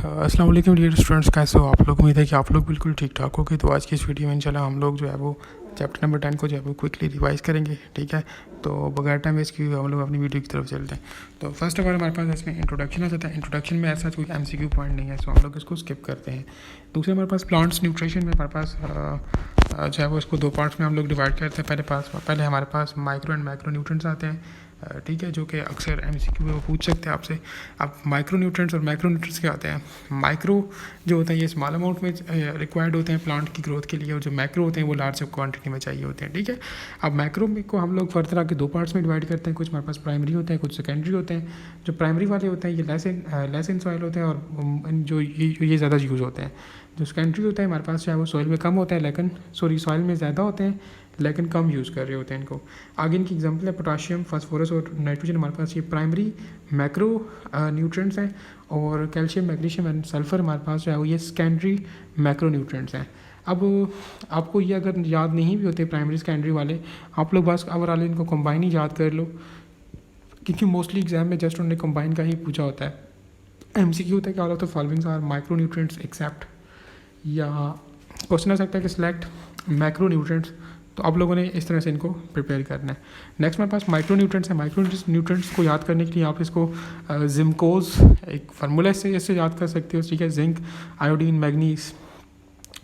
अस्सलाम वालेकुम dear students, कैसे हो आप लोग। उम्मीद है कि आप लोग बिल्कुल ठीक ठाक होगे। तो आज की इस वीडियो में इंशाल्लाह हम लोग जो है वो चैप्टर नंबर 10 को जो है वो क्विकली रिवाइज़ करेंगे। ठीक है, तो बगैर टाइम वेस्ट किए हम लोग अपनी वीडियो की तरफ चलते हैं। तो फर्स्ट ऑफ ऑल हमारे पास इसमें इंट्रोडक्शन आ जाता है। इंट्रोडक्शन में ऐसा कोई MCQ पॉइंट नहीं है, सो हम लोग इसको स्किप करते हैं। दूसरे हमारे पास प्लांट्स न्यूट्रिशन में हमारे पास जो है वो इसको दो पार्ट्स में हम लोग डिवाइड करते हैं। पहले हमारे पास माइक्रो एंड मैक्रो न्यूट्रिएंट्स आते हैं। ठीक है, जो कि अक्सर MCQ में वो पूछ सकते हैं आपसे। अब माइक्रो न्यूट्रिएंट्स और मैक्रो न्यूट्रिएंट्स क्या होते हैं। माइक्रो जो होते हैं ये स्मॉल अमाउंट में रिक्वायर्ड होते हैं प्लांट की ग्रोथ के लिए, और जो मैक्रो होते हैं वो लार्ज क्वांटिटी में चाहिए होते हैं। ठीक है, अब मैक्रो को हम लोग फर्दर आके दो पार्ट्स में डिवाइड करते हैं। कुछ हमारे पास प्राइमरी होते हैं, कुछ सेकेंडरी होते हैं। जो प्राइमरी वाले होते हैं ये लेस इन सॉइल होते हैं, और जो ये ज़्यादा यूज़ होते हैं। जो सेकेंडरी होता है हमारे पास चाहे वो सॉइल में कम होता है लेकिन सॉइल में ज़्यादा होते हैं लेकिन कम यूज़ कर रहे होते हैं इनको। आगे इनकी एग्जांपल है पोटाशियम, फास्फोरस और नाइट्रोजन। हमारे पास ये प्राइमरी मैक्रो न्यूट्रिएंट्स हैं, और कैल्शियम, मैग्नीशियम एंड सल्फर हमारे पास जो है वो ये सेकेंडरी मैक्रो न्यूट्रिएंट्स हैं। अब आपको ये अगर याद नहीं भी होते प्राइमरी सेकेंडरी वाले, आप लोग बस ओवरऑल इनको कंबाइन ही याद कर लो, क्योंकि मोस्टली एग्जाम में जस्ट उन्होंने कंबाइन का ही पूछा होता है। MCQ होता है कि all of the followings are micro nutrients except, या क्वेश्चन आ सकता है कि सिलेक्ट मैक्रो न्यूट्रिएंट्स। तो आप लोगों ने इस तरह से इनको प्रिपेयर करना है। नेक्स्ट हमारे पास माइक्रो न्यूट्रिएंट्स है। माइक्रो न्यूट्रिएंट्स को याद करने के लिए आप इसको जिंकोज एक फार्मूला से याद कर सकते हो। ठीक है, zinc, iodine, manganese,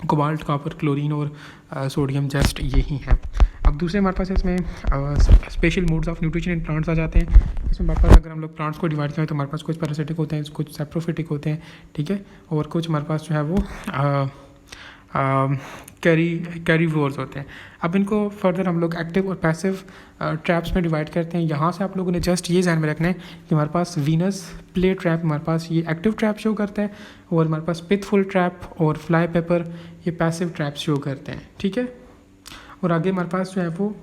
cobalt, copper, chlorine और सोडियम, जस्ट यही हैं। अब दूसरे हमारे पास इसमें special modes of nutrition in plants आ जाते हैं। इसमें हमारे पास अगर हम लोग प्लांट्स को डिवाइड करें तो हमारे पास कुछ पैरासिटिक होते हैं, कुछ सैप्रोफिटिक होते हैं। ठीक है, और कुछ हमारे पास जो है वो कैरीवोर्स होते हैं। अब इनको फर्दर हम लोग एक्टिव और पैसिव ट्रैप्स में डिवाइड करते हैं। यहाँ से आप लोगों ने जस्ट ये ध्यान में रखना है कि हमारे पास वीनस प्ले ट्रैप हमारे पास ये एक्टिव ट्रैप शो करता है, और हमारे पास पिथफुल ट्रैप और फ्लाई पेपर ये पैसिव ट्रैप शो करते हैं। ठीक है, और आगे हमारे पास जो है वो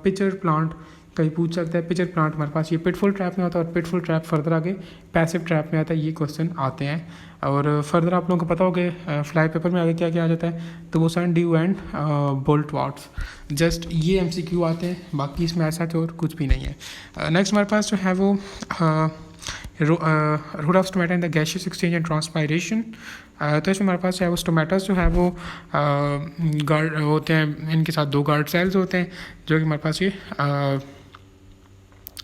पिचर प्लांट कहीं पूछ सकता है। पिचर प्लांट हमारे पास ये पिटफुल ट्रैप में होता है, और पिटफुल ट्रैप फर्दर आगे पैसिव ट्रैप में आता है। ये क्वेश्चन आते हैं, और फर्दर आप लोगों को पता होगा फ्लाई पेपर में आगे क्या क्या आ जाता है, तो वो sundew and bolt watts. Just ये MCQ आते हैं, बाकी इसमें ऐसा तो और कुछ भी नहीं है। नेक्स्ट हमारे पास जो है वो root of stomata in the gaseous exchange and transpiration. तो इसमें हमारे पास जो है वो स्टोमेटास जो है वो गार्ड होते हैं, इनके साथ दो गार्ड सेल्स होते हैं जो कि हमारे पास ये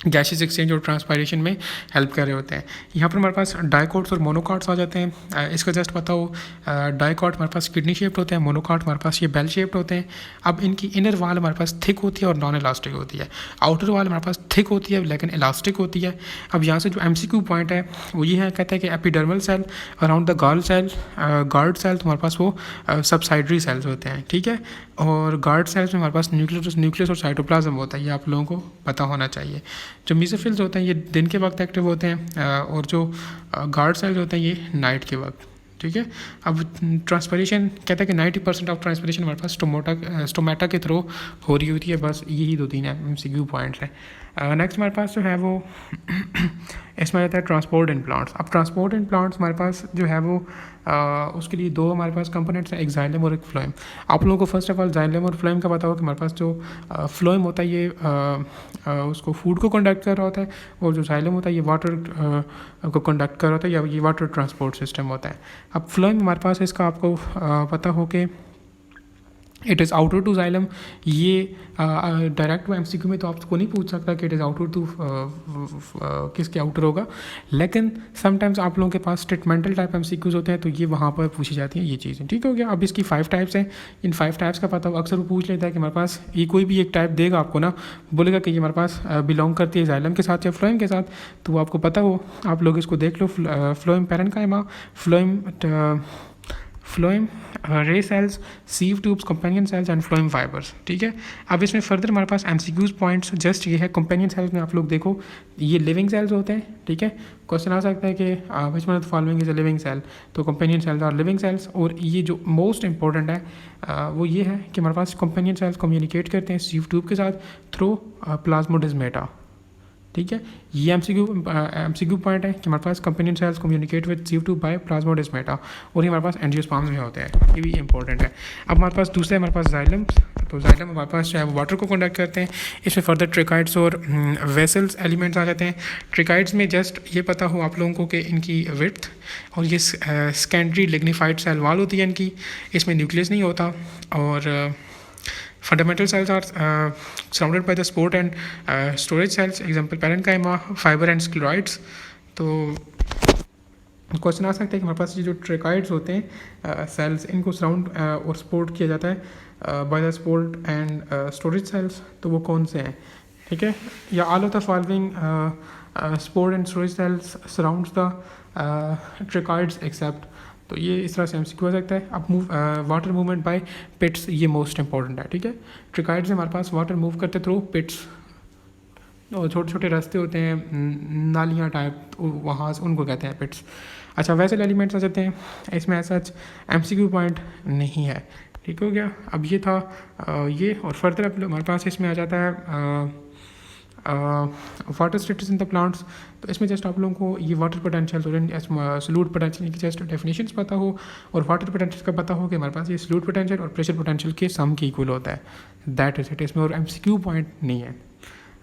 गैसेस एक्सचेंज और ट्रांसपायरेशन में हेल्प कर रहे होते हैं। यहाँ पर हमारे पास डाइकोट्स और मोनोकॉट्स आ जाते हैं। इसका जस्ट पता हो, डाइकोट हमारे पास किडनी शेप्ड होते हैं, मोनोकॉट हमारे पास ये बेल शेप्ड होते हैं। अब इनकी इनर वाल हमारे पास थिक होती है और नॉन इलास्टिक होती है। आउटर वाल हमारे पास थिक होती है लेकिन इलास्टिक होती है। अब यहाँ से जो MCQ पॉइंट है वो ये है, कहता है कि epidermal cell around the guard cell हमारे पास वो सबसाइडरी सेल्स होते हैं। ठीक है, और गार्ड सेल्स में हमारे पास न्यूक्लियस और साइटोप्लाज्म होता है, ये आप लोगों को पता होना चाहिए। जो मीसोफिल्स होते हैं ये दिन के वक्त एक्टिव होते हैं, और जो गार्ड सेल्स होते हैं ये नाइट के वक्त। ठीक है, अब ट्रांसपिरेशन कहता है कि 90% ऑफ ट्रांसपिरेशन हमारे पास स्टोमेटा के थ्रू हो रही होती है। बस यही दो तीन MCQ पॉइंट्स हैं। नेक्स्ट हमारे पास जो है वो इसमें आता है ट्रांसपोर्ट इन प्लांट्स। अब ट्रांसपोर्ट इन प्लांट्स हमारे पास जो है वो उसके लिए दो हमारे पास कंपोनेंट्स हैं, एक जाइलम और एक फ्लोएम। आप लोगों को फर्स्ट ऑफ ऑल जाइलम और फ्लोएम का पता हो कि हमारे पास जो फ्लोएम होता है ये उसको फूड को कंडक्ट कर रहा होता है, और जो जाइलम होता है ये वाटर को कंडक्ट कर रहा होता है, या ये वाटर ट्रांसपोर्ट सिस्टम होता है। अब फ्लोएम हमारे पास इसका आपको पता हो कि it is outer to xylem. ये डायरेक्ट MCQ में तो आपको नहीं पूछ सकता कि इट इज़ आउटर टू किसके आउटर होगा, लेकिन समटाइम्स आप लोगों के पास स्टेटमेंटल टाइप MCQs होते हैं तो ये वहाँ पर पूछी जाती हैं ये चीज़ें। ठीक हो गया। अब इसकी 5 टाइप्स हैं। इन 5 टाइप्स का पता हो, अक्सर वो पूछ लेता है कि हमारे पास ये कोई भी एक टाइप देगा आपको ना, बोलेगा कि ये हमारे पास बिलोंग करती है जाइलम के साथ या फ्लोएम के साथ, तो वो आपको पता हो। आप लोग इसको देख लो, phloem parenchyma, phloem ray cells, sieve tubes, companion cells and phloem fibres. ठीक है, अब इसमें फर्दर हमारे पास MCQs पॉइंट्स जस्ट ये है। कंपेनियन सेल्स में आप लोग देखो ये लिविंग सेल्स होते हैं। ठीक है, क्वेश्चन आ सकता है कि which one of the following is a living cell, तो companion cells are living cells. और ये जो मोस्ट इंपॉर्टेंट है वो ये है कि हमारे पास कंपेनियन सेल्स कम्युनिकेट करते हैं सीव ट्यूब के साथ थ्रू प्लाज्मोडेस्माटा। ठीक है, ये MCQ पॉइंट है कि हमारे पास companion cells communicate with sieve tube by plasmodesmata, और ये हमारे पास एंजियोस्पर्म्स में होते हैं। ये भी इंपॉर्टेंट है। अब हमारे पास दूसरे हमारे पास तो जाइलम हमारे पास जो है वो वाटर को कंडक्ट करते हैं। इसमें फर्दर ट्रिकाइड्स और वेसल्स एलिमेंट्स आ जाते हैं। ट्रिकाइड्स में जस्ट ये पता हो आप लोगों को कि इनकी विड्थ और ये सेकेंडरी लिग्निफाइड सेल वॉल होती है इनकी, इसमें न्यूक्लियस नहीं होता। और fundamental cells are surrounded by the support and storage cells, example parenchyma, fibre and sclereids. तो क्वेश्चन आ सकता है कि हमारे पास ये जो ट्रिकाइड्स होते हैं सेल्स, इनको सराउंड और सपोर्ट किया जाता है by the support and storage cells, तो वो कौन से हैं? ठीक है, या all of the following support and storage cells surrounds the tracheids except. तो ये इस तरह से एमसीक्यू हो सकता है। अब वाटर मूवमेंट बाय पिट्स, ये मोस्ट इंपॉर्टेंट है। ठीक है, ट्रिकाइड्स हमारे पास वाटर मूव करते थ्रू पिट्स, और छोटे छोटे रास्ते होते हैं, नालियाँ टाइप, वहाँ उनको कहते हैं पिट्स। अच्छा, वेसल एलिमेंट्स आ जाते हैं, इसमें ऐसा एमसीक्यू पॉइंट नहीं है। ठीक हो गया। अब ये था ये, और फर्दर अब हमारे पास इसमें आ जाता है water status in the plants. तो इसमें जस्ट आप लोगों को ये वाटर पोटेंशियल और सल्यूट पोटेंशियल की जस्ट डेफिनेशंस पता हो, और वाटर पोटेंशियल का पता हो कि हमारे पास ये सल्यूट पोटेंशियल और प्रेशर पोटेंशियल के सम के इक्वल होता है। दैट इज इट, इसमें और एमसीक्यू पॉइंट नहीं है।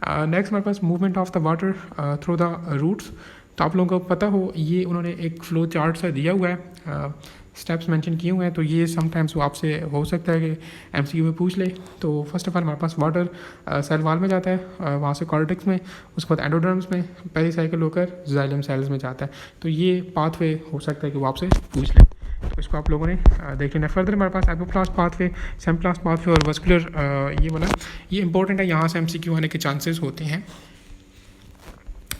नेक्स्ट हमारे पास movement of the water through the roots. तो आप लोगों को पता हो, ये उन्होंने एक फ्लो चार्ट सा दिया हुआ है, स्टेप्स मेंशन किए हुए हैं। तो ये समटाइम्स वो आपसे हो सकता है कि एमसीक्यू में पूछ ले। तो फर्स्ट ऑफ ऑल हमारे पास वाटर सेल वॉल में जाता है, वहाँ से कॉर्टेक्स में, उसके बाद एंडोडर्म्स में, पेरिसाइकिल होकर जाइलम सेल्स में जाता है। तो ये पाथवे हो सकता है कि वो आपसे पूछ ले, तो इसको आप लोगों ने देख लेना। फर्दर हमारे पास एपोप्लास्ट पाथवे, सेम्प्लास्ट पाथवे और वस्कुलर ये वाला, ये इंपॉर्टेंट है, यहाँ से एमसीक्यू आने के चांसेस होते हैं।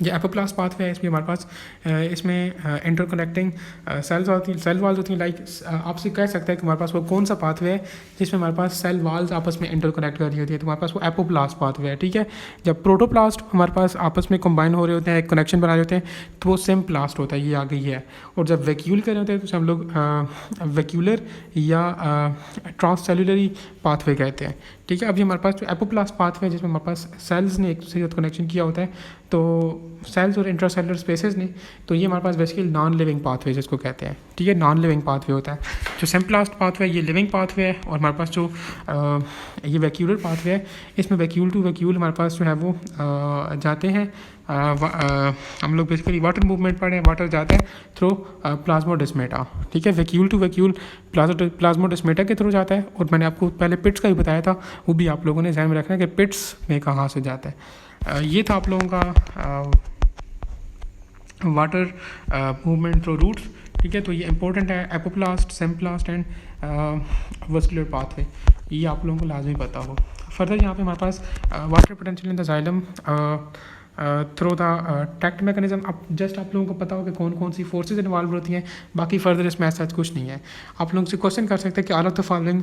ये एपोप्लास्ट पाथवे है, इसमें हमारे पास इसमें इंटरकनेक्टिंग सेल्स होती हैं, सेल वॉल्स होती हैं। लाइक आपसे कह सकता है कि हमारे पास वो कौन सा पाथवे है जिसमें हमारे पास सेल वॉल्स आपस में इंटरकनेक्ट कर रही होती है, तो हमारे पास वो एपोप्लास्ट पाथवे है। ठीक है, जब प्रोटोप्लास्ट हमारे पास आपस में कंबाइन हो रहे होते हैं, एक कनेक्शन बना रहे होते हैं, तो वो सिम्प्लास्ट होता है, ये आ गई है। और जब वैक्यूल कर रहे होते हैं तो हम लोग वैक्यूलर या ट्रांससेलुलरी पाथवे कहते हैं। ठीक है, अभी हमारे पास जो एपोप्लास्ट पाथवे है जिसमें हमारे पास सेल्स ने एक दूसरे के साथ कनेक्शन किया होता है, तो सेल्स और इंट्रासेलुलर स्पेसेस ने, तो ये हमारे पास बेसिकली नॉन लिविंग पाथवे जिसको कहते हैं। ठीक है, नॉन लिविंग पाथवे होता है। जो सिम्प्लास्ट पाथवे ये लिविंग पाथवे है, और हमारे पास जो ये वैक्यूलर पाथवे है, इसमें वैक्यूल टू वैक्यूल हमारे पास जो है वो जाते हैं। हम लोग बेसिकली वाटर मूवमेंट पढ़ रहे हैं, वाटर जाता है थ्रू प्लाज्मोडेस्मेटा। ठीक है, वैक्यूल टू वैक्यूल प्लाज्मोडेस्मेटा के थ्रू जाता है। और मैंने आपको पहले पिट्स का ही बताया था, वो भी आप लोगों ने ध्यान में रखना है कि पिट्स में कहाँ से जाता है। ये था आप लोगों का वाटर मूवमेंट थ्रू रूट्स। ठीक है, तो ये इंपॉर्टेंट है, apoplast, symplast and vascular pathway, ये आप लोगों को लाजमी पता हो। फर्दर यहाँ पे हमारे पास water potential in the xylem through the tact mechanism. अब जस्ट आप लोगों को पता हो कि कौन कौन सी फोर्सेज इन्वॉल्व होती हैं, बाकी फर्दर इसमें ऐसा कुछ नहीं है। आप लोगों से क्वेश्चन कर सकते हैं कि all of the following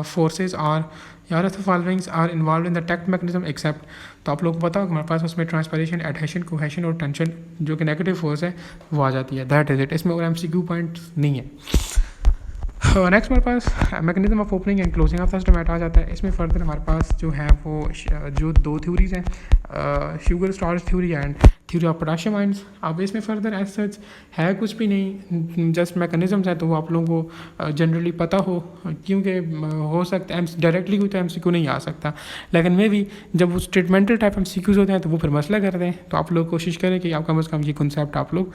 forces are followings are involve in the tact mechanism except. तो आप लोगों को पता हो कि हमारे पास उसमें ट्रांसपरेशन, एडहेशन, कोहेशन और टेंशन जो कि नेगेटिव फोर्स है वो आ जाती है। दैट इज इट, इसमें और एमसीक्यू पॉइंट नहीं है। नेक्स्ट हमारे पास mechanism of opening and closing of the stomata आ जाता है। इसमें फर्दर हमारे पास जो है वो जो दो थ्योरीज हैं, sugar starch theory and theory of potassium ions. अब इसमें फर्दर एज सच है कुछ भी नहीं, जस्ट मैकेनिज्म्स हैं, तो वो आप लोगों को जनरली पता हो, क्योंकि हो सकता है डायरेक्टली कोई तो एमसीक्यू नहीं आ सकता, लेकिन मे भी जब वो स्टेटमेंटल टाइप एमसीक्यूज होते हैं तो वो फिर मसला करते हैं। तो आप लोग कोशिश करें कि आप कम अज़ कम ये कॉन्सेप्ट आप लोग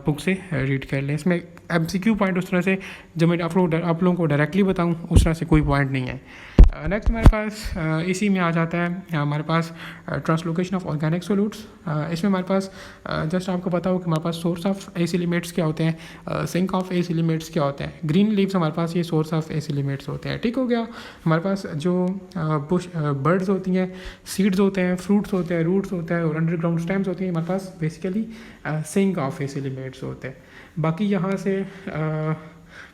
बुक से रीड कर लें। इसमें एमसीक्यू पॉइंट उस तरह से जो मैं आप लोगों को डायरेक्टली बताऊँ उस तरह से कोई पॉइंट नहीं है। नेक्स्ट हमारे पास इसी में आ जाता है हमारे पास ट्रांसलोकेशन ऑफ ऑर्गेनिक सोल्यूट्स। इसमें हमारे पास जस्ट आपको पता हो कि हमारे पास सोर्स ऑफ एस एलिमेंट्स क्या होते हैं, सिंक ऑफ एस एलिमेंट्स क्या होते हैं। ग्रीन लीव्स हमारे पास ये सोर्स ऑफ एस एलिमेंट्स होते हैं। ठीक हो गया। हमारे पास जो बुश बर्ड्स होती हैं, सीड्स होते हैं, फ्रूट्स होते हैं, रूट्स होते हैं और अंडरग्राउंड स्टेम्स होती हैं, हमारे पास basically sink of S elements होते हैं। बाकी यहाँ से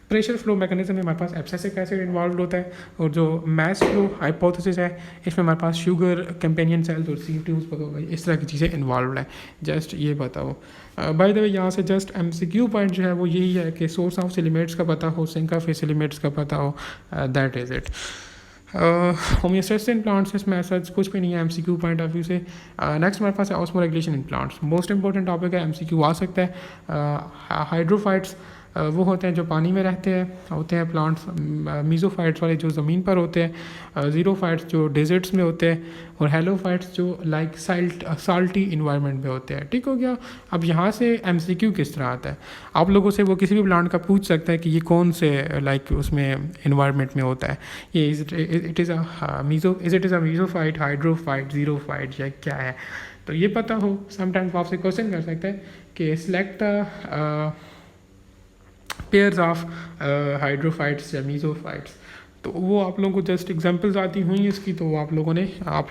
प्रेशर फ्लो मैकेनिज्म में हमारे पास एब्सिसिक एसिड इन्वॉल्व होता है, और जो मास फ्लो हाइपोथेसिस है इसमें हमारे पास शुगर, कंपेनियन सेल्स और CO2 इस तरह की चीज़ें इन्वॉल्व हैं। जस्ट ये बताओ। बाय द वे यहाँ से जस्ट एमसीक्यू पॉइंट जो है वो यही है कि सोर्स ऑफ एलिमेंट्स का पता हो, सिंक ऑफ एलिमेंट्स का पता हो, that is it. Homeostasis in plants, इसमें ऐसा कुछ भी नहीं है एमसीक्यू पॉइंट ऑफ व्यू से। नेक्स्ट हमारे पास है osmoregulation in plants, most important topic है, एमसीक्यू आ सकता है। हाइड्रोफाइट्स वो होते हैं जो पानी में रहते हैं, होते हैं प्लांट्स। मीज़ोफाइट्स वाले जो ज़मीन पर होते हैं, ज़ीरोफाइट्स जो डेजर्ट्स में होते हैं, और हेलोफाइट्स जो लाइक साल्टी इन्वायरमेंट में होते हैं। ठीक हो गया। अब यहाँ से MCQ किस तरह आता है, आप लोगों से वो किसी भी प्लांट का पूछ सकता है कि ये कौन से लाइक उसमें इन्वायरमेंट में होता है, ये इट इज़ अ मीज़ोफाइट, हाइड्रोफाइट, ज़ीरोफाइट या क्या है। तो ये पता हो, समटाइम्स आपसे क्वेश्चन कर सकते हैं कि select the pairs of hydrophytes या मीज़ोफाइट्स। तो वो आप लोगों को जस्ट एग्जांपल्स आती हुई इसकी, तो आप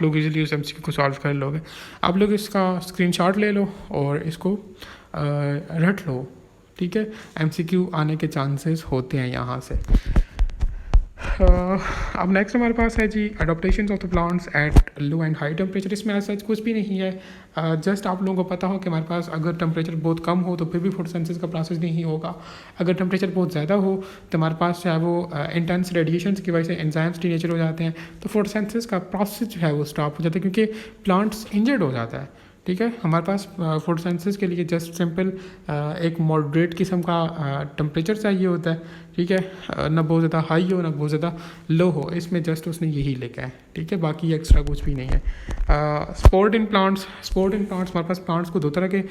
लोग इजीली उस MCQ को सॉल्व कर लोगे। आप लोग इसका स्क्रीनशॉट ले लो और इसको रट लो। ठीक है, MCQ आने के चांसेस होते हैं यहाँ से। अब नेक्स्ट हमारे पास है जी adaptation of the plants at low and high temperature. इसमें ऐसा कुछ भी नहीं है, जस्ट आप लोगों को पता हो कि हमारे पास अगर टेम्परेचर बहुत कम हो तो फिर भी फोटोसिंथेसिस का प्रोसेस नहीं होगा। अगर टेम्परेचर बहुत ज़्यादा हो तो हमारे पास जो है वो इंटेंस रेडिएशन की वजह से एंजाइम्स डीनेचर हो जाते हैं, तो फोटोसिंथेसिस का प्रोसेस जो है वो स्टॉप हो जाता है, क्योंकि प्लांट्स इंजर्ड हो जाता है। ठीक है, हमारे पास फोटोसिंथेसिस के लिए जस्ट सिंपल एक मॉडरेट किस्म का टेम्परेचर चाहिए होता है। ठीक है, ना बहुत ज़्यादा हाई हो ना बहुत ज़्यादा लो हो, इसमें जस्ट उसने यही लिखा है। ठीक है, बाकी एक्स्ट्रा कुछ भी नहीं है। स्पोर्ट इन प्लांट्स हमारे पास प्लांट्स को दो तरह के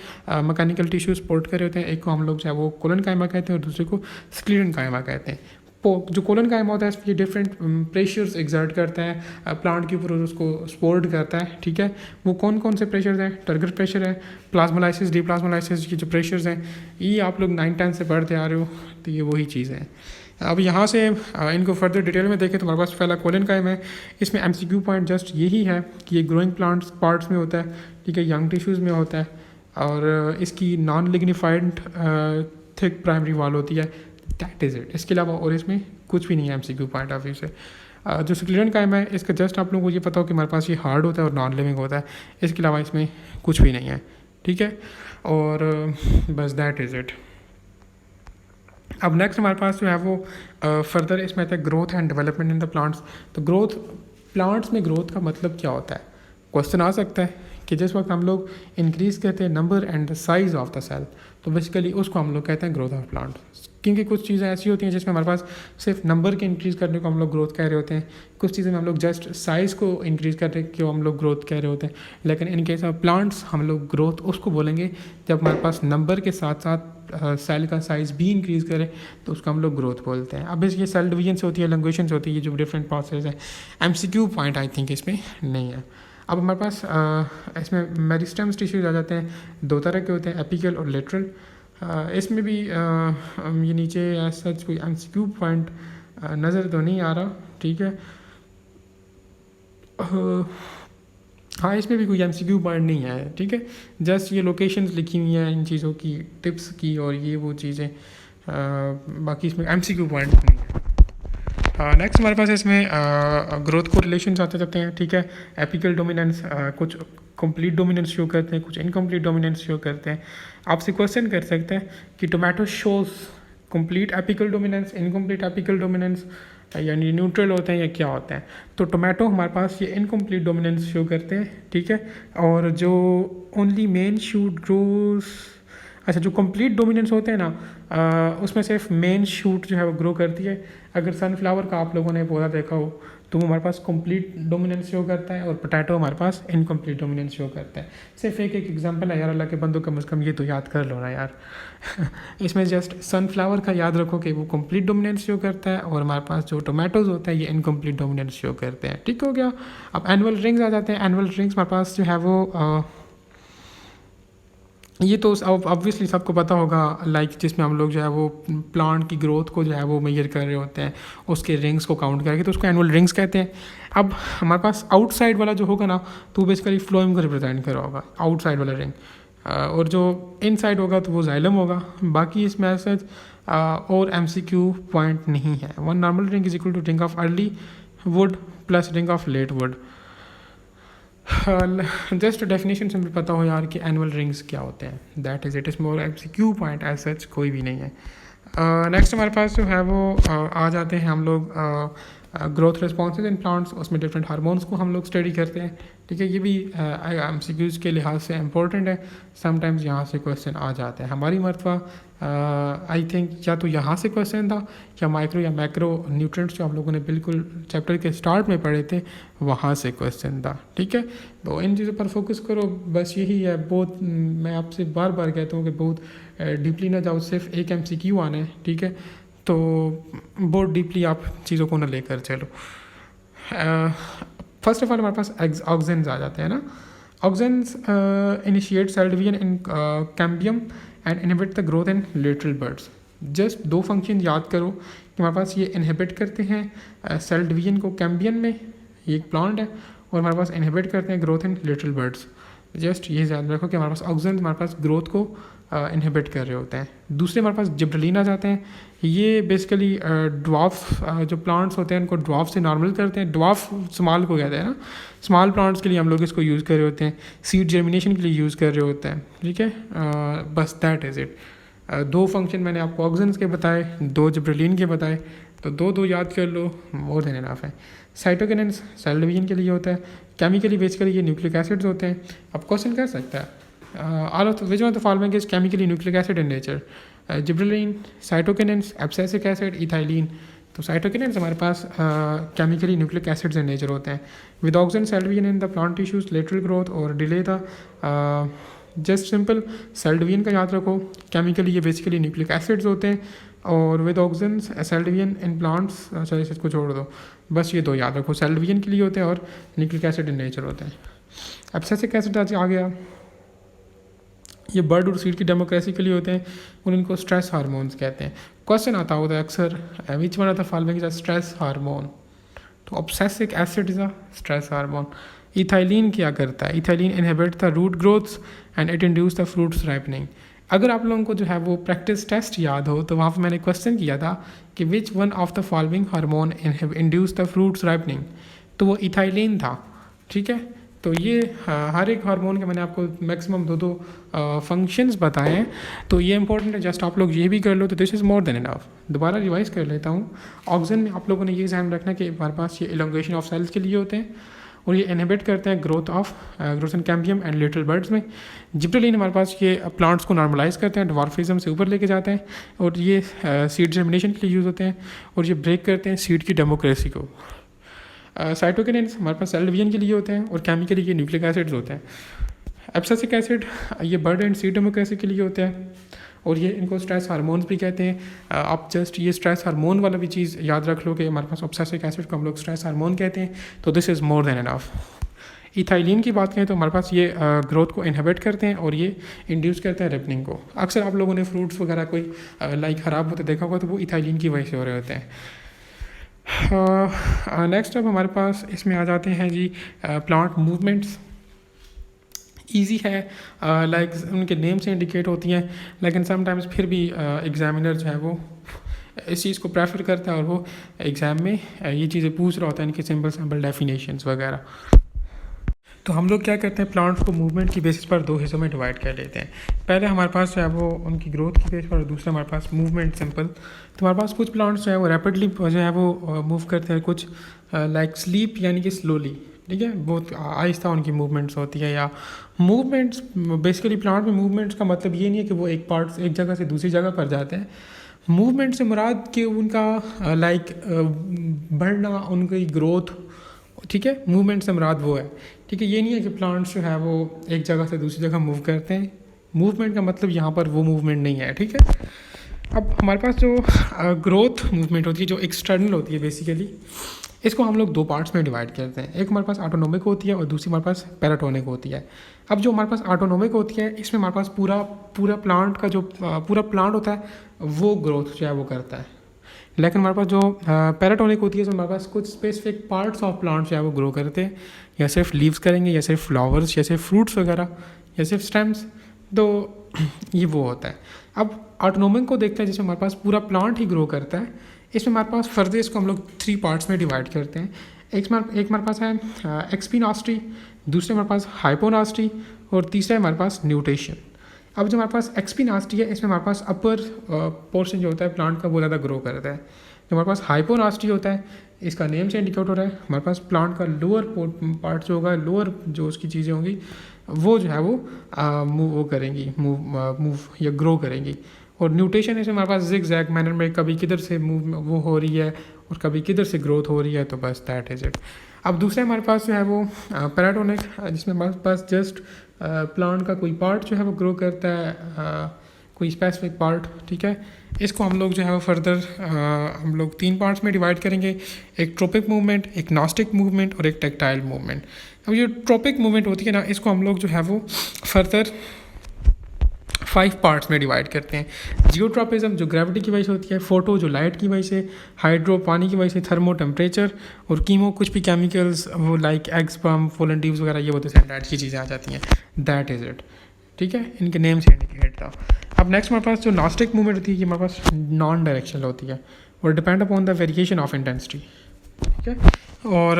मैकेनिकल टिश्यू सपोर्ट कर रहे होते हैं। एक को हम लोग जो है वो कोलन कायमा कहते हैं और दूसरे को स्क्लीरन कायमा कहते हैं। जो कोलन कायमा होता है ये डिफरेंट प्रेशर्स एग्जर्ट करता है प्लांट के ऊपर, उसको सपोर्ट करता है। ठीक है, वो कौन कौन से प्रेशर्स हैं, टर्गर प्रेशर है, प्लाज्मोलाइसिस, डीप्लाज्मोलाइसिस की जो प्रेशर्स हैं, ये आप लोग 9-10 से पढ़ते आ रहे हो, तो ये वही चीज़ है। अब यहाँ से इनको फर्दर डिटेल में देखें तो हमारे पास पहला कोलन कायमा है। इसमें MCQ पॉइंट जस्ट यही है कि ये ग्रोइंग प्लांट्स पार्ट्स में होता है। ठीक है, यंग टिश्यूज़ में होता है, और इसकी non lignified thick primary wall होती है। दैट इज़ इट, इसके अलावा और इसमें कुछ भी नहीं है MCQ पॉइंट ऑफ व्यू से। जो स्क्लीरन कायमा है इसका जस्ट आप लोगों को ये पता हो कि हमारे पास ये हार्ड होता है और नॉन लिविंग होता है, इसके अलावा इसमें कुछ भी नहीं है। ठीक है, और बस दैट इज़ इट। अब नेक्स्ट हमारे पास जो है वो फर्दर इसमें आता है growth and development in the plants. तो प्लांट्स में ग्रोथ का मतलब क्या होता है, क्वेश्चन आ सकता है कि जिस वक्त हम लोग इंक्रीज़ कहते हैं number and the size of the cell, तो बेसिकली उसको हम लोग कहते हैं ग्रोथ ऑफ प्लांट। क्योंकि कुछ चीज़ें ऐसी होती हैं जिसमें हमारे पास सिर्फ नंबर के इंक्रीज़ करने को हम लोग ग्रोथ कह रहे होते हैं, कुछ चीज़ें में हम लोग जस्ट साइज़ को इंक्रीज़ करने को हम लोग ग्रोथ कह रहे होते हैं। लेकिन इन केस ऑफ प्लांट्स हम लोग ग्रोथ उसको बोलेंगे जब हमारे पास नंबर के साथ साथ सेल का साइज़ भी इंक्रीज़ करे, तो उसको हम लोग ग्रोथ बोलते हैं। अब ये सेल डिवीजन से होती है, एलंगुएशन से होती है, ये जो डिफरेंट प्रोसेस है। MCQ पॉइंट आई थिंक इसमें नहीं है। अब हमारे पास इसमें मेरिस्टेम्स टिश्यूज आ जाते हैं, दो तरह के होते हैं, एपिकल और लेटरल। इसमें भी ये नीचे सच कोई MCQ पॉइंट नज़र तो नहीं आ रहा। ठीक है, हाँ इसमें भी कोई MCQ पॉइंट नहीं है। ठीक है, जस्ट ये लोकेशंस लिखी हुई हैं इन चीज़ों की, टिप्स की, और ये वो चीज़ें, बाकी इसमें MCQ पॉइंट नहीं है। नेक्स्ट हमारे पास इसमें ग्रोथ को रिलेशन आते जाते हैं। ठीक है, एपिकल डोमिनेंस कुछ कंप्लीट डोमिनेंस शो करते हैं, कुछ इनकम्प्लीट डोमिनेंस शो करते हैं। आपसे क्वेश्चन कर सकते हैं कि tomato shows complete apical dominance, incomplete apical dominance, यानी न्यूट्रल होते हैं या क्या होते हैं। तो टोमेटो हमारे पास ये इनकम्प्लीट डोमिनेंस शो करते हैं। ठीक है, और जो ओनली मेन शूट ग्रोस, अच्छा जो कंप्लीट डोमिनेंस होते हैं ना, उसमें सिर्फ मेन शूट जो है वो ग्रो करती है। अगर सनफ्लावर का आप लोगों ने पौधा देखा हो तो वो हमारे पास कंप्लीट डोमिनेंस शो करता है, और पोटैटो हमारे पास इनकम्प्लीट डोमिनेंस शो करता है। सिर्फ एक एग्जांपल है यार, अल्लाह के बंदों कम से कम ये तो याद कर लो ना यार। इसमें जस्ट सनफ्लावर का याद रखो कि वो कंप्लीट डोमिनेंस शो करता है, और हमारे पास जो टोमेटोज़ होता है ये इनकम्प्लीट डोमिनेंस शो करते हैं। ठीक हो गया। अब एनुअल रिंग्स आ जाते हैं। एनुअल रिंग्स हमारे पास जो है वो ये तो ऑब्वियसली सबको पता होगा, लाइक जिसमें हम लोग जो है वो प्लांट की ग्रोथ को जो है वो मेजर कर रहे होते हैं, उसके रिंग्स को काउंट करके, तो उसको एनुअल रिंग्स कहते हैं। अब हमारे पास आउटसाइड वाला जो होगा ना, तो बेसिकली फ्लोएम को रिप्रेजेंट कर रहा होगा आउटसाइड वाला रिंग, और जो इनसाइड होगा तो वो जाइलम होगा। बाकी इसमें सच और MCQ पॉइंट नहीं है। One normal ring is equal to ring of early wood plus ring of late wood. Just definition से भी पता हो यार कि एनुअल रिंग्स क्या होते हैं, दैट इज़ इट। इस मोर MCQ पॉइंट एज सच कोई भी नहीं है। नेक्स्ट हमारे पास जो है वो आ जाते हैं हम लोग ग्रोथ रिस्पॉन्सेज इन प्लांट्स, उसमें डिफरेंट हार्मोन्स को हम लोग स्टडी करते हैं, ठीक है। ये भी MCQs के लिहाज से इम्पोर्टेंट है, समटाइम्स यहाँ से क्वेश्चन आ जाते हैं। हमारी मरतबा आई थिंक या तो यहाँ से क्वेश्चन था या माइक्रो या मैक्रो न्यूट्रिएंट्स जो हम लोगों ने बिल्कुल चैप्टर के स्टार्ट में पढ़े थे वहाँ से क्वेश्चन था, ठीक है। तो इन चीज़ों पर फोकस करो, बस यही है। बहुत मैं आपसे बार बार कहता हूँ कि बहुत डीपली ना जाओ, सिर्फ एक MCQ आना है, ठीक है। तो बहुत डीपली आप चीज़ों को ना लेकर चलो। फर्स्ट ऑफ ऑल हमारे पास ऑक्जेंस आ जाते हैं ना। Auxins initiate cell division in cambium and inhibit the growth in lateral buds. Just दो फंक्शन याद करो कि हमारे पास ये इनहिबिट करते हैं सेल डिवीजन को कैम्बियम में, ये एक प्लांट है, और हमारे पास इनहिबिट करते हैं growth in lateral buds. Just ये याद रखो कि हमारे पास ऑक्जेंस हमारे पास ग्रोथ को इनहिबिट कर रहे होते हैं। दूसरे हमारे पास जिब्रेलिन आ जाते हैं, ये बेसिकली ड्वार्फ जो प्लांट्स होते हैं उनको ड्वार्फ से नॉर्मल करते हैं। ड्वार्फ स्मॉल को कहते हैं ना, स्मॉल प्लांट्स के लिए हम लोग इसको यूज़ कर रहे होते हैं, सीड जर्मिनेशन के लिए यूज़ कर रहे होते हैं, ठीक है। बस दैट इज़ इट। दो फंक्शन मैंने आपको ऑक्जेंस के बताए, दो जिब्रेलिन के बताए, तो दो याद कर लो, मोर देन इनफ है। साइटोकिनेंस सेल डिवीजन के लिए होता है, केमिकली बेसिकली ये न्यूक्लिक एसिड्स होते हैं। अब क्वेश्चन कर सकता है all of which one of the following is chemically nucleic acid in nature? Gibberellin, cytokinins, abscisic acid, ethylene। तो साइटोकिनेंस हमारे पास chemically nucleic acids in nature होते हैं। With oxygen cell division in the plant tissues lateral growth और delay the just simple cell division का याद रखो, chemically ये बेसिकली न्यूक्लिक एसिड्स होते हैं। और with oxygen cell division in plants, चलिए इसको छोड़ दो, बस ये दो याद रखो, सेल डिवीजन के लिए होते हैं और न्यूक्लिक एसिड इन नेचर होते हैं। एब्सेसिक एसिड आज आ गया, ये बर्ड और सीड की डेमोक्रेसी के लिए होते हैं और इनको स्ट्रेस हार्मोन्स कहते हैं। क्वेश्चन आता होता है अक्सर, which one of the following is a stress hormone? तो abscisic acid is a stress hormone. Ethylene क्या करता है? Ethylene inhibit the root growths and it induce the fruits ripening. अगर आप लोगों को जो है वो प्रैक्टिस टेस्ट याद हो तो वहाँ पर मैंने क्वेश्चन किया था कि which one of the following hormone induce the fruits ripening, तो वो इथाइलिन था, ठीक है। तो ये हर एक हार्मोन के मैंने आपको मैक्सिमम दो फंक्शंस बताए हैं, तो ये इंपॉर्टेंट है। जस्ट आप लोग ये भी कर लो तो this is more than enough. दोबारा रिवाइज कर लेता हूँ। ऑक्सीजन में आप लोगों ने ये ध्यान रखना कि हमारे पास ये इलोंगेशन ऑफ सेल्स के लिए होते हैं और ये इनहिबिट करते हैं growth in cambium and little birds में। जिब्रेलिन हमारे पास ये प्लांट्स को नॉर्मलाइज करते हैं, ड्वार्फिज्म से ऊपर लेके जाते हैं, और ये सीड जर्मिनेशन के लिए यूज़ होते हैं और ये ब्रेक करते हैं सीड की डेमोक्रेसी को। साइटोकिनेंस हमारे पास सेल डिवीजन के लिए होते हैं और केमिकली ये न्यूक्लिक एसिड्स होते हैं। एब्सेसिक एसिड ये बर्ड एंड सीड डेमोक्रेसी के लिए होते हैं और ये इनको स्ट्रेस हार्मोन्स भी कहते हैं। आप जस्ट ये स्ट्रेस हार्मोन वाला भी चीज़ याद रख लो कि हमारे पास ऑब्सेसिक एसिड को हम लोग स्ट्रेस हार्मोन कहते हैं, तो this is more than enough. Ethylene की बात करें तो हमारे पास ये ग्रोथ को इनहिबिट करते हैं और ये इंड्यूस करते हैं रिपनिंग को। अक्सर आप लोगों ने फ्रूट्स वगैरह कोई लाइक ख़राब होते देखा होगा तो वो इथाइलिन की वजह से हो रहे होते हैं। नेक्स्ट अब हमारे पास इसमें आ जाते हैं जी प्लांट मूवमेंट्स। ईजी है, लाइक उनके नेम से इंडिकेट होती हैं, लेकिन समटाइम्स फिर भी एग्जामिनर जो है वो इस चीज़ को प्रेफर करता है और वो एग्ज़ाम में ये चीज़ें पूछ रहा होता है, इनकी सिंपल डेफिनेशंस वगैरह। तो हम लोग क्या करते हैं, प्लांट्स को मूवमेंट की बेसिस पर दो हिस्सों में डिवाइड कर लेते हैं। पहले हमारे पास जो है वो उनकी ग्रोथ की बेस पर, और दूसरा हमारे पास मूवमेंट सिंपल। तो हमारे पास कुछ प्लांट्स जो है वो रैपिडली जो है वो मूव करते हैं, कुछ लाइक स्लीप यानी कि स्लोली, ठीक है, बहुत आहिस्ता उनकी मूवमेंट्स होती है। या मूवमेंट्स बेसिकली प्लांट में मूवमेंट्स का मतलब ये नहीं है कि वो एक जगह से दूसरी जगह पर जाते हैं। मूवमेंट से मुराद कि उनका लाइक बढ़ना, उनकी ग्रोथ, ठीक है, मूवमेंट से मुराद वो है, ठीक है। ये नहीं है कि प्लांट्स जो है वो एक जगह से दूसरी जगह मूव करते हैं। मूवमेंट का मतलब यहाँ पर वो मूवमेंट नहीं है, ठीक है। अब हमारे पास जो ग्रोथ मूवमेंट होती है, जो एक्सटर्नल होती है बेसिकली, इसको हम लोग दो पार्ट्स में डिवाइड करते हैं। एक हमारे पास ऑटोनोमिक होती है और दूसरी हमारे पास पैराटोनिक होती है। अब जो हमारे पास ऑटोनोमिक होती है, इसमें हमारे पास पूरा प्लांट का जो पूरा प्लांट होता है वो ग्रोथ जो है वो करता है। लेकिन हमारे पास जो पैराटोनिक होती है, तो हमारे पास कुछ स्पेसिफिक पार्ट्स ऑफ प्लांट्स जो है वो ग्रो करते हैं, या सिर्फ लीव्स करेंगे, या सिर्फ फ्लावर्स, या सिर्फ फ्रूट्स वगैरह, या सिर्फ स्टेम्स, तो ये वो होता है। अब ऑटोनोमिक को देखते हैं जिसमें हमारे पास पूरा प्लांट ही ग्रो करता है। इसमें हमारे पास फर्दर इसको हम लोग 3 पार्ट्स में डिवाइड करते हैं। एक हमारे पास है एक्सपिनॉस्ट्री, दूसरे हमारे पास हाइपोनास्ट्री, और तीसरा हमारे पास न्यूटेशन। अब जो हमारे पास एक्सपिनॉस्ट्री है, इसमें हमारे पास अपर पोर्शन जो होता है प्लांट का वो ज़्यादा ग्रो करता है। जो हमारे पास हाइपोनास्टी होता है, इसका नेम से इंडिकेट हो रहा है हमारे पास प्लांट का लोअर पार्ट जो होगा, लोअर जो उसकी चीज़ें होंगी वो जो है वो मूव करेंगी, मूव या ग्रो करेंगी। और न्यूट्रिशन इसमें हमारे पास जिग जैग मैनर में कभी किधर से मूव वो हो रही है और कभी किधर से ग्रोथ हो रही है, तो बस दैट इज़ इट। अब दूसरे हमारे पास जो है वो पैराटोनिक, जिसमें हमारे पास जस्ट प्लांट का कोई पार्ट जो है वो ग्रो करता है, कोई स्पेसिफिक पार्ट, ठीक है। इसको हम लोग जो है वो फर्दर हम लोग 3 पार्ट्स में डिवाइड करेंगे, एक ट्रोपिक मूवमेंट, एक नॉस्टिक मूवमेंट और एक टेक्टाइल मूवमेंट। अब ये ट्रोपिक मूवमेंट होती है ना, इसको हम लोग जो है वो फर्दर 5 पार्ट्स में डिवाइड करते हैं। जियोट्रॉपिज्म जो ग्रेविटी की वजह से होती है, फोटो जो लाइट की वजह से, हाइड्रो पानी की वजह से, थर्मो टेम्परेचर, और कीमो कुछ भी केमिकल्स वो लाइक एग्स पम पोलन ट्यूब्स वगैरह, ये होते हैं की चीज़ें आ जाती हैं। दैट इज़ इट, ठीक है, इनके नेम से इंडिकेट था। अब नेक्स्ट हमारे पास जो नॉस्टिक मूवमेंट होती है, ये हमारे पास नॉन डायरेक्शनल होती है और depend upon the variation of intensity, ठीक है। और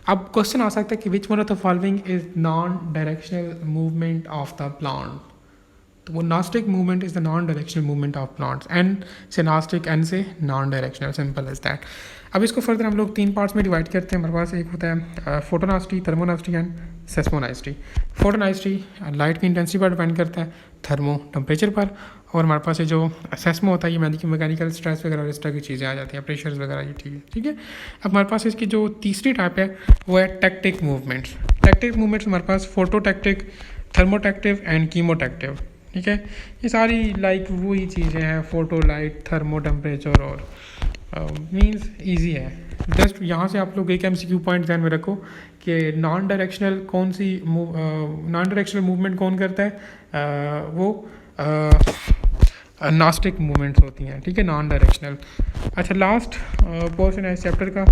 अब क्वेश्चन आ सकता है कि which one of the following is non directional movement of the plant. तो वो nastic movement is the non directional movement of plants, N से नॉस्टिक, एन से non directional, simple as that. अब इसको फर्दर हम लोग 3 पार्ट्स में divide करते हैं। हमारे पास एक होता है photonasty, thermonasty and सेस्मोनास्टी। Photonasty light की इंटेंसिटी पर डिपेंड करता है, थर्मो टेम्परेचर पर, और हमारे पास ये जो सेस्मो होता है ये मैकेनिकल स्ट्रेस वगैरह इस तरह की चीज़ें आ जाती हैं, प्रेशर्स वगैरह, ये ठीक है। अब हमारे पास इसकी जो तीसरी टाइप है वो है टेक्टिक मूवमेंट्स। टेक्टिक मूवमेंट्स हमारे पास फोटोटेक्टिक, थर्मोटेक्टिव एंड कीमोटेक्टिव, ठीक है। ये सारी लाइक वही चीज़ें हैं, फोटो, लाइट, थर्मो टेम्परेचर, और मीन्स ईजी है। जस्ट यहाँ से आप लोग एक MCQ पॉइंट ध्यान में रखो कि नॉन डायरेक्शनल कौन सी नॉन डायरेक्शनल मूवमेंट कौन करता है, वो नॉस्टिक मूवमेंट्स होती हैं, ठीक है, नॉन डायरेक्शनल। अच्छा, लास्ट पोर्शन है इस चैप्टर का,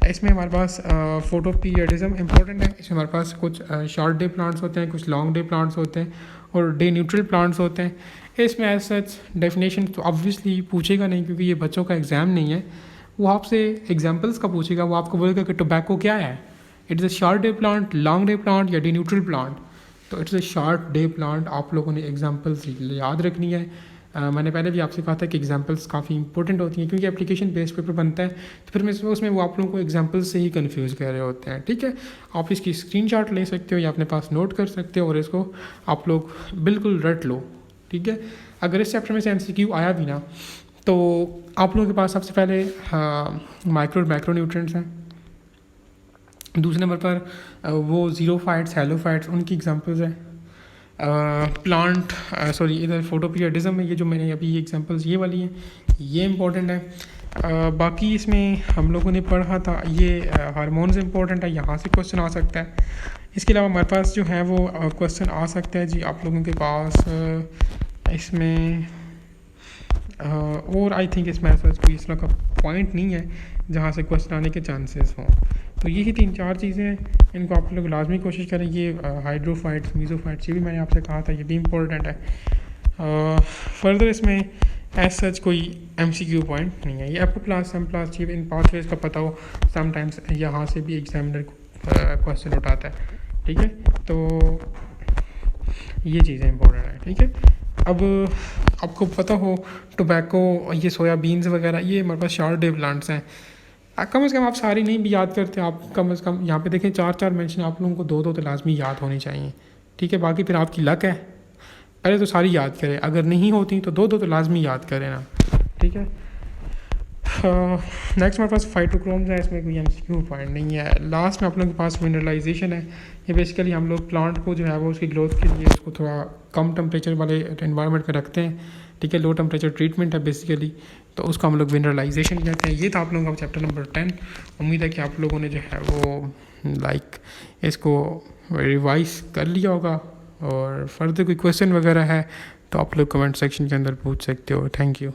इसमें हमारे पास फोटो पीरियडिज्म इंपॉर्टेंट है। इसमें हमारे पास कुछ शॉर्ट डे प्लांट्स होते हैं, कुछ लॉन्ग डे प्लांट्स होते हैं और डे न्यूट्रल प्लांट्स होते हैं। इसमें एज सच डेफिनेशन तो ऑब्वियसली पूछेगा नहीं, क्योंकि ये बच्चों का एग्ज़ाम नहीं है। वो आपसे एग्जांपल्स का पूछेगा, वो आपको बोलेगा कि टोबैको क्या है, it is a short day plant, long day plant या डे न्यूट्रल प्लांट। तो it's a short day plant. आप लोगों ने एग्जांपल्स याद रखनी है। मैंने पहले भी आपसे कहा था कि एग्जांपल्स काफ़ी इंपॉर्टेंट होती हैं, क्योंकि एप्लीकेशन बेस्ड पेपर बनता है, तो फिर उसमें वो आप लोगों को एग्जांपल्स से ही कंफ्यूज कर रहे होते हैं, ठीक है। आप इसकी स्क्रीनशॉट ले सकते हो या अपने पास नोट कर सकते हो और इसको आप लोग बिल्कुल रट लो, ठीक है। अगर इस चैप्टर में से MCQ आया भी ना, तो आप लोगों के पास सबसे पहले माइक्रो मैक्रो न्यूट्रिएंट्स हैं, दूसरे नंबर पर वो ज़ीरोफाइट्स, हेलोफाइट्स, उनकी एग्जांपल्स हैं। प्लांट इधर फोटो पीरियडिज्म में ये जो मैंने अभी ये एग्जांपल्स ये वाली हैं, ये इंपॉर्टेंट है। बाकी इसमें हम लोगों ने पढ़ा था ये हार्मोन्स इंपॉर्टेंट है, यहाँ से क्वेश्चन आ सकता है। इसके अलावा हमारे पास जो है वो क्वेश्चन आ सकता है जी आप लोगों के पास इसमें और आई थिंक इसमें ऐसा कोई इस तरह का पॉइंट नहीं है जहाँ से क्वेश्चन आने के चांसेस हों। तो यही 3-4 चीज़ें हैं, इनको आप लोग लाजमी कोशिश करें। ये हाइड्रोफाइट्स, मीज़ोफाइट्स, ये भी मैंने आपसे कहा था, ये भी इम्पोर्टेंट है। फर्दर इसमें एज सच कोई MCQ पॉइंट नहीं है। ये upper class, some class, chief in pathways का पता हो, समटाइम्स यहाँ से भी एग्जामिनर क्वेश्चन उठाता है, ठीक है। तो ये चीज़ें इंपॉर्टेंट है, ठीक है। अब आपको पता हो टोबैको, ये सोयाबीन्स वगैरह, ये हमारे पास शॉर्ट डे प्लांट्स हैं। कम से कम आप सारी नहीं भी याद करते, आप कम से कम यहाँ पे देखें 4-4 मेंशन, आप लोगों को 2-2 तो लाजमी याद होनी चाहिए, ठीक है। बाकी फिर आपकी लक है, पहले तो सारी याद करें, अगर नहीं होती तो 2-2 तो लाजमी याद करें ना, ठीक है। नेक्स्ट हमारे पास फाइटोक्रोम्स है, इसमें कोई MCQ पॉइंट नहीं है। लास्ट में आप लोगों के पास मिनरलाइजेशन है। ये बेसिकली हम लोग प्लांट को जो है वो उसकी ग्रोथ के लिए उसको थोड़ा कम टेम्परेचर वाले एनवायरनमेंट में रखते हैं, ठीक है। लो टेम्परेचर ट्रीटमेंट है बेसिकली, तो उसको हम लोग मिनरलाइजेशन कहते हैं। ये था आप लोगों का चैप्टर नंबर 10। उम्मीद है कि आप लोगों ने जो है वो लाइक इसको रिवाइज कर लिया होगा, और फर्दर कोई क्वेश्चन वगैरह है तो आप लोग कमेंट सेक्शन के अंदर पूछ सकते हो। Thank you.